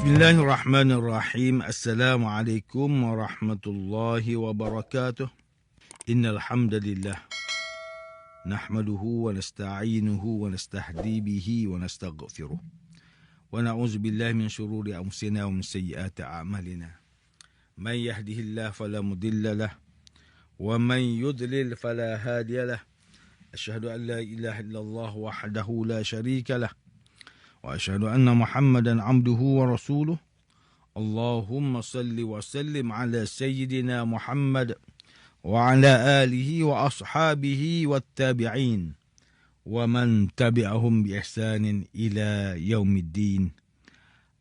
Bismillahirrahmanirrahim. Assalamualaikum warahmatullahi wabarakatuh. Innal hamdalillah nahmaduhu wa nasta'inuhu wa nastahdi bihi wa nastaghfiruh. Wa na'udzu billahi min shururi anfusina wa min sayyiati a'malina. Man yahdihillahu fala mudilla lahu wa man yudlil fala hadiya lahu. Asyhadu an la ilaha illallah wahdahu la syarika lahu. وأشهد أن محمدا عبده ورسوله اللهم صل وسلم على سيدنا محمد وعلى آله وأصحابه والتابعين ومن تبعهم بإحسان إلى يوم الدين.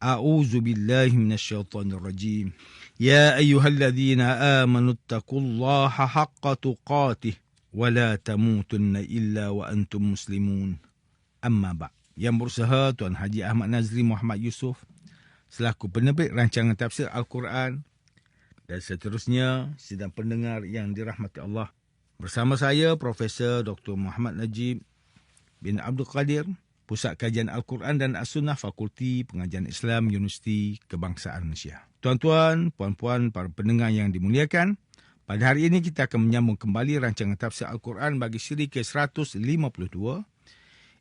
أعوذ بالله من الشيطان الرجيم. يا أيها الذين آمنوا اتقوا الله حق تقاته ولا تموتن إلا وأنتم مسلمون. أما بعد. Yang berusaha Tuan Haji Ahmad Nazri Muhammad Yusof selaku penerbit rancangan tafsir Al-Quran dan seterusnya sidang pendengar yang dirahmati Allah. Bersama saya Profesor Dr. Muhammad Najib bin Abdul Qadir, Pusat Kajian Al-Quran dan As-Sunnah, Fakulti Pengajian Islam, Universiti Kebangsaan Malaysia. Tuan-tuan, puan-puan, para pendengar yang dimuliakan, pada hari ini kita akan menyambung kembali rancangan tafsir Al-Quran bagi siri ke-152.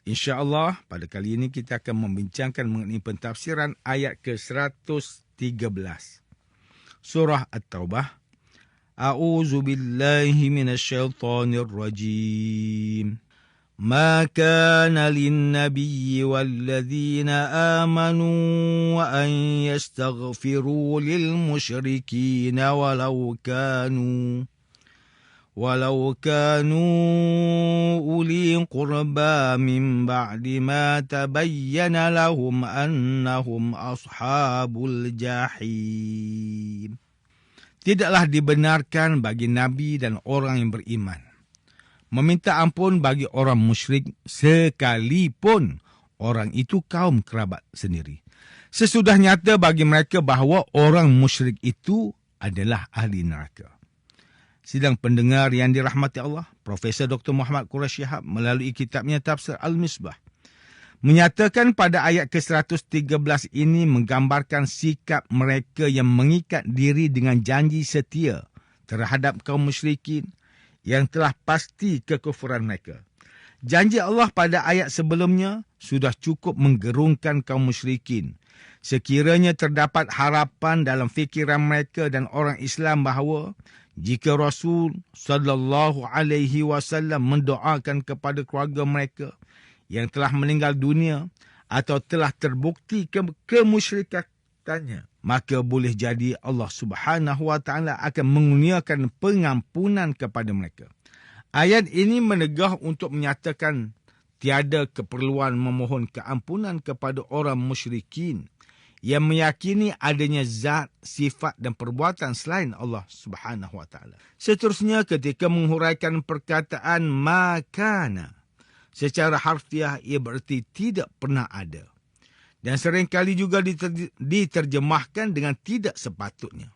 InsyaAllah, pada kali ini kita akan membincangkan mengenai pentafsiran ayat ke-113. Surah At-Taubah. A'udzu billahi minasyaitonir rajim. Ma kana lin-nabiyyi wal-ladzina amanu wa an yastaghfiru lil-musyrikeen walau kanu uli qurba min ba'di ma tabayyana lahum annahum ashabul jahim. Tidaklah dibenarkan bagi Nabi dan orang yang beriman meminta ampun bagi orang musyrik sekalipun orang itu kaum kerabat sendiri. Sesudah nyata bagi mereka bahawa orang musyrik itu adalah ahli neraka. Sidang pendengar yang dirahmati Allah, Profesor Dr. Muhammad Quraish Shihab melalui kitabnya Tafsir Al-Misbah menyatakan pada ayat ke-113 ini menggambarkan sikap mereka yang mengikat diri dengan janji setia terhadap kaum musyrikin yang telah pasti kekufuran mereka. Janji Allah pada ayat sebelumnya sudah cukup menggerungkan kaum musyrikin. Sekiranya terdapat harapan dalam fikiran mereka dan orang Islam bahawa jika Rasul sallallahu alaihi wasallam mendoakan kepada keluarga mereka yang telah meninggal dunia atau telah terbukti kemusyrikatannya, maka boleh jadi Allah Subhanahu wa taala akan mengurniakan pengampunan kepada mereka. Ayat ini menegah untuk menyatakan tiada keperluan memohon keampunan kepada orang musyrikin yang meyakini adanya zat, sifat dan perbuatan selain Allah Subhanahu wa taala. Seterusnya, ketika menghuraikan perkataan makana secara harfiah, ia berarti tidak pernah ada. Dan seringkali juga diterjemahkan dengan tidak sepatutnya.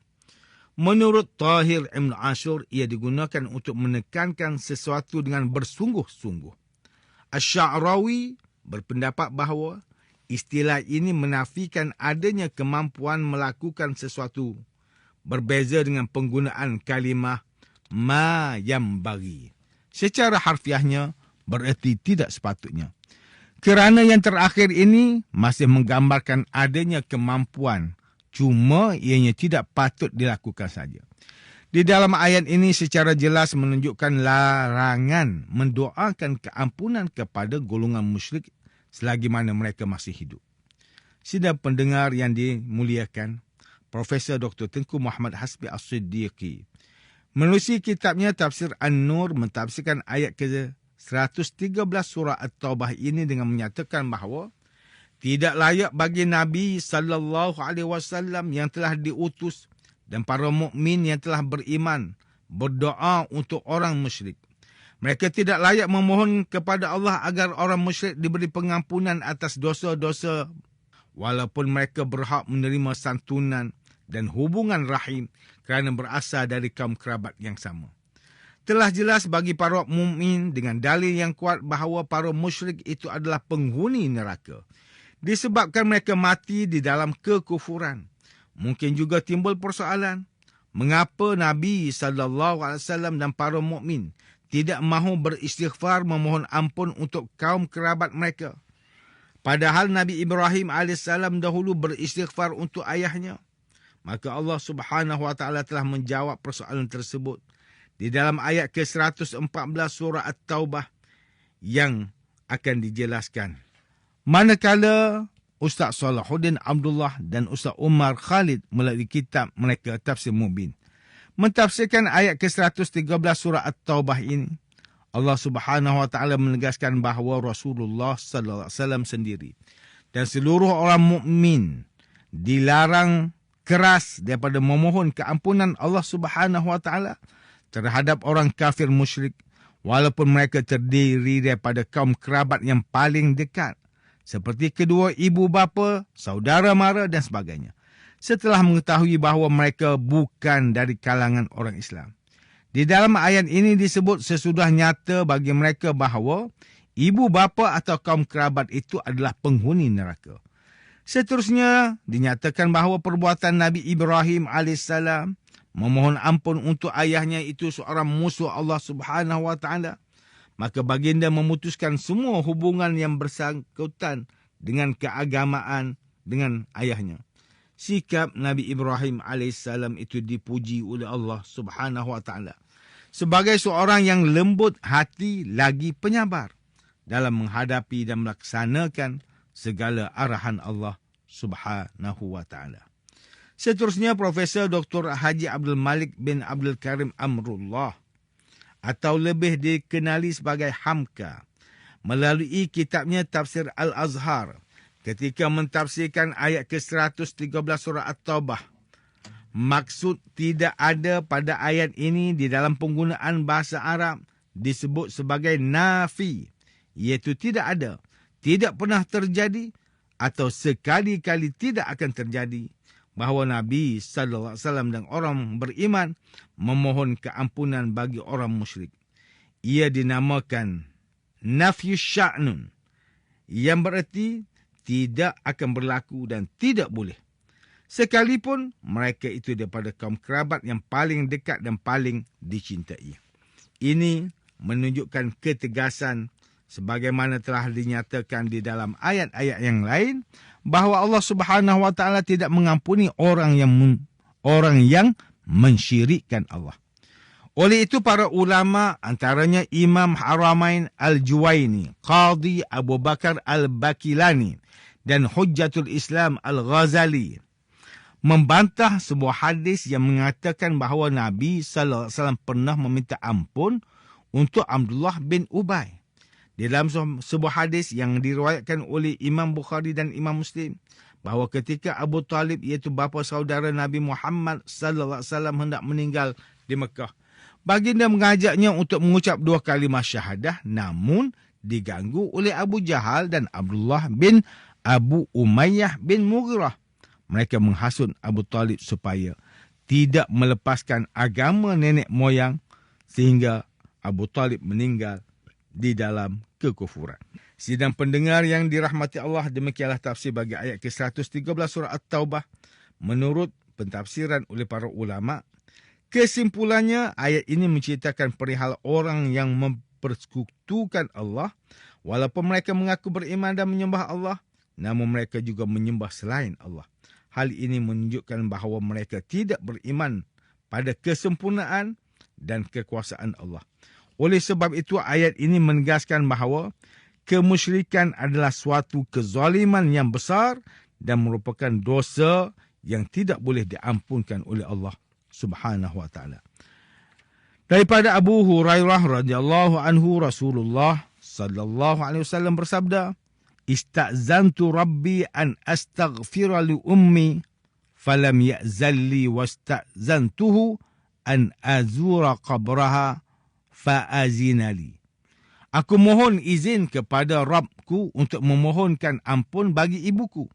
Menurut Tahir Ibn Ashur, ia digunakan untuk menekankan sesuatu dengan bersungguh-sungguh. Asy-Sya'rawi berpendapat bahawa istilah ini menafikan adanya kemampuan melakukan sesuatu, berbeza dengan penggunaan kalimah ma yambaghi. Secara harfiahnya bererti tidak sepatutnya. Kerana yang terakhir ini masih menggambarkan adanya kemampuan, cuma ianya tidak patut dilakukan saja. Di dalam ayat ini secara jelas menunjukkan larangan mendoakan keampunan kepada golongan musyrik selagi mana mereka masih hidup. Sidang pendengar yang dimuliakan, Profesor Dr. Tengku Muhammad Hasbi As-Siddiqi menerusi kitabnya Tafsir An-Nur mentafsirkan ayat ke-113 surah At-Taubah ini dengan menyatakan bahawa tidak layak bagi Nabi sallallahu alaihi wasallam yang telah diutus dan para mukmin yang telah beriman berdoa untuk orang musyrik. Mereka tidak layak memohon kepada Allah agar orang musyrik diberi pengampunan atas dosa-dosa walaupun mereka berhak menerima santunan dan hubungan rahim kerana berasal dari kaum kerabat yang sama. Telah jelas bagi para mukmin dengan dalil yang kuat bahawa para musyrik itu adalah penghuni neraka. disebabkan mereka mati di dalam kekufuran. Mungkin juga timbul persoalan, mengapa Nabi SAW dan para mukmin tidak mahu beristighfar memohon ampun untuk kaum kerabat mereka. Padahal Nabi Ibrahim AS dahulu beristighfar untuk ayahnya. Maka Allah Subhanahu Wa Taala telah menjawab persoalan tersebut di dalam ayat ke-114 surah At-Taubah yang akan dijelaskan. Manakala Ustaz Salahuddin Abdullah dan Ustaz Umar Khalid melalui kitab mereka Tafsir Mubin mentafsirkan ayat ke-113 surah At-Taubah ini, Allah Subhanahu Wa Taala menegaskan bahawa Rasulullah sallallahu alaihi wasallam sendiri dan seluruh orang mukmin dilarang keras daripada memohon keampunan Allah Subhanahu Wa Taala terhadap orang kafir musyrik, walaupun mereka terdiri daripada kaum kerabat yang paling dekat, seperti kedua ibu bapa, saudara mara dan sebagainya, setelah mengetahui bahawa mereka bukan dari kalangan orang Islam. Di dalam ayat ini disebut sesudah nyata bagi mereka bahawa ibu bapa atau kaum kerabat itu adalah penghuni neraka. Seterusnya, dinyatakan bahawa perbuatan Nabi Ibrahim AS memohon ampun untuk ayahnya itu seorang musuh Allah Subhanahu Wa Taala. Maka baginda memutuskan semua hubungan yang bersangkutan dengan keagamaan dengan ayahnya. Sikap Nabi Ibrahim AS itu dipuji oleh Allah Subhanahu Wa Taala sebagai seorang yang lembut hati lagi penyabar dalam menghadapi dan melaksanakan segala arahan Allah Subhanahu Wa Taala. Seterusnya, Profesor Dr. Haji Abdul Malik bin Abdul Karim Amrullah atau lebih dikenali sebagai Hamka melalui kitabnya Tafsir Al-Azhar ketika mentafsirkan ayat ke-113 surah At-Taubah. Maksud tidak ada pada ayat ini di dalam penggunaan bahasa Arab disebut sebagai nafi, iaitu tidak ada, tidak pernah terjadi atau sekali-kali tidak akan terjadi bahawa Nabi sallallahu alaihi wasallam dan orang beriman memohon keampunan bagi orang musyrik. Ia dinamakan nafyu sya'nun, yang bererti tidak akan berlaku dan tidak boleh, sekalipun mereka itu daripada kaum kerabat yang paling dekat dan paling dicintai. Ini menunjukkan ketegasan sebagaimana telah dinyatakan di dalam ayat-ayat yang lain bahawa Allah Subhanahu Wa Taala tidak mengampuni orang yang mensyirikkan Allah. Oleh itu para ulama, antaranya Imam Haramain Al-Juwaini, Qadhi Abu Bakar Al-Bakilani dan Hujjatul Islam Al-Ghazali membantah sebuah hadis yang mengatakan bahawa Nabi sallallahu alaihi wasallam pernah meminta ampun untuk Abdullah bin Ubay. Di dalam sebuah hadis yang diriwayatkan oleh Imam Bukhari dan Imam Muslim, bahawa ketika Abu Talib, iaitu bapa saudara Nabi Muhammad sallallahu alaihi wasallam hendak meninggal di Mekah, baginda mengajaknya untuk mengucap 2 kalimah syahadah, namun diganggu oleh Abu Jahal dan Abdullah bin Abu Umayyah bin Mughirah. Mereka menghasut Abu Talib supaya tidak melepaskan agama nenek moyang sehingga Abu Talib meninggal di dalam kekufuran. Sidang pendengar yang dirahmati Allah, demikianlah tafsir bagi ayat ke-113 surah At-Taubah menurut pentafsiran oleh para ulama. Kesimpulannya, ayat ini menceritakan perihal orang yang mempersekutukan Allah, walaupun mereka mengaku beriman dan menyembah Allah, namun mereka juga menyembah selain Allah. Hal ini menunjukkan bahawa mereka tidak beriman pada kesempurnaan dan kekuasaan Allah. Oleh sebab itu, ayat ini menegaskan bahawa kemusyrikan adalah suatu kezaliman yang besar dan merupakan dosa yang tidak boleh diampunkan oleh Allah Subhanahu Wa Taala. Daripada Abu Hurairah radhiyallahu anhu, Rasulullah sallallahu alaihi wasallam bersabda, "Ista'zantu Rabbi an astaghfira li ummi falam ya'zalli wasta'zantuhu an azura qabraha fa'azinali." Aku mohon izin kepada Rabbku untuk memohonkan ampun bagi ibuku,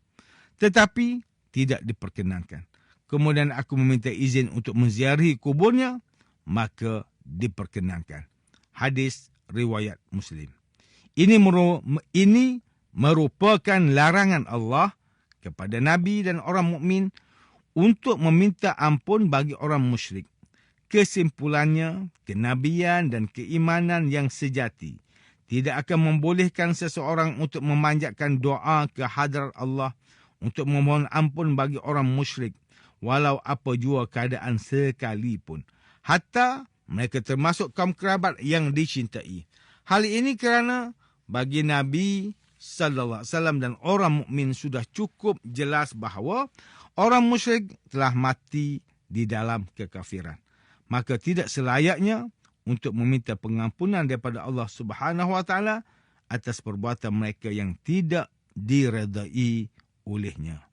tetapi tidak diperkenankan. Kemudian aku meminta izin untuk menziarahi kuburnya, maka diperkenankan. Hadis riwayat Muslim. Ini merupakan larangan Allah kepada Nabi dan orang mukmin untuk meminta ampun bagi orang musyrik. Kesimpulannya, kenabian dan keimanan yang sejati tidak akan membolehkan seseorang untuk memanjatkan doa ke hadrat Allah untuk memohon ampun bagi orang musyrik, walau apa jua keadaan sekalipun. Hatta mereka termasuk kaum kerabat yang dicintai. Hal ini kerana bagi Nabi sallallahu alaihi wasallam dan orang mukmin sudah cukup jelas bahawa orang musyrik telah mati di dalam kekafiran. Maka tidak selayaknya untuk meminta pengampunan daripada Allah Subhanahu wa taala atas perbuatan mereka yang tidak diredai olehnya.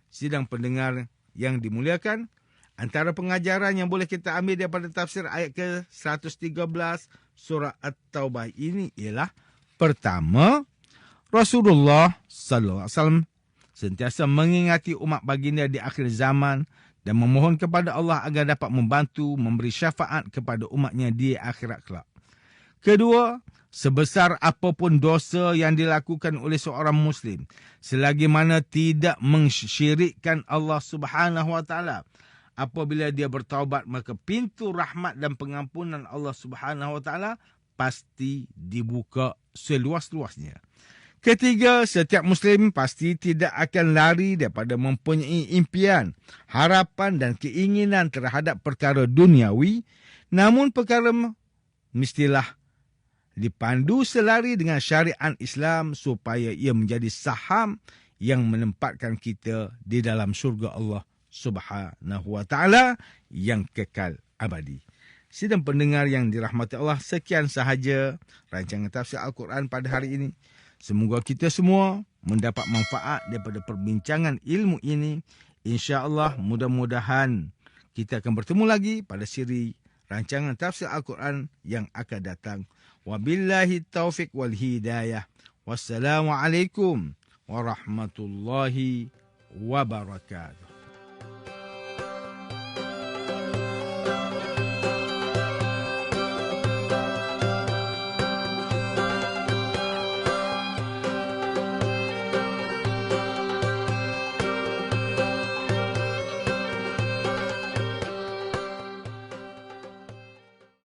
Sidang pendengar yang dimuliakan, antara pengajaran yang boleh kita ambil daripada tafsir ayat ke-113 surah At-Taubah ini ialah, pertama, Rasulullah sallallahu alaihi wasallam sentiasa mengingati umat baginda di akhir zaman dan memohon kepada Allah agar dapat membantu memberi syafaat kepada umatnya di akhirat kelak. Kedua, sebesar apapun dosa yang dilakukan oleh seorang Muslim, selagi mana tidak mensyirikkan Allah Subhanahu wa taala, apabila dia bertaubat, maka pintu rahmat dan pengampunan Allah Subhanahu wa taala pasti dibuka seluas-luasnya. Ketiga, setiap Muslim pasti tidak akan lari daripada mempunyai impian, harapan dan keinginan terhadap perkara duniawi, namun perkara mestilah dipandu selari dengan syariat Islam supaya ia menjadi saham yang menempatkan kita di dalam syurga Allah Subhanahu wa taala yang kekal abadi. Sidang pendengar yang dirahmati Allah, sekian sahaja rancangan tafsir Al-Quran pada hari ini. Semoga kita semua mendapat manfaat daripada perbincangan ilmu ini. InsyaAllah mudah-mudahan kita akan bertemu lagi pada siri rancangan tafsir Al-Quran yang akan datang. Wabillahi taufiq wal hidayah. Wassalamualaikum warahmatullahi wabarakatuh.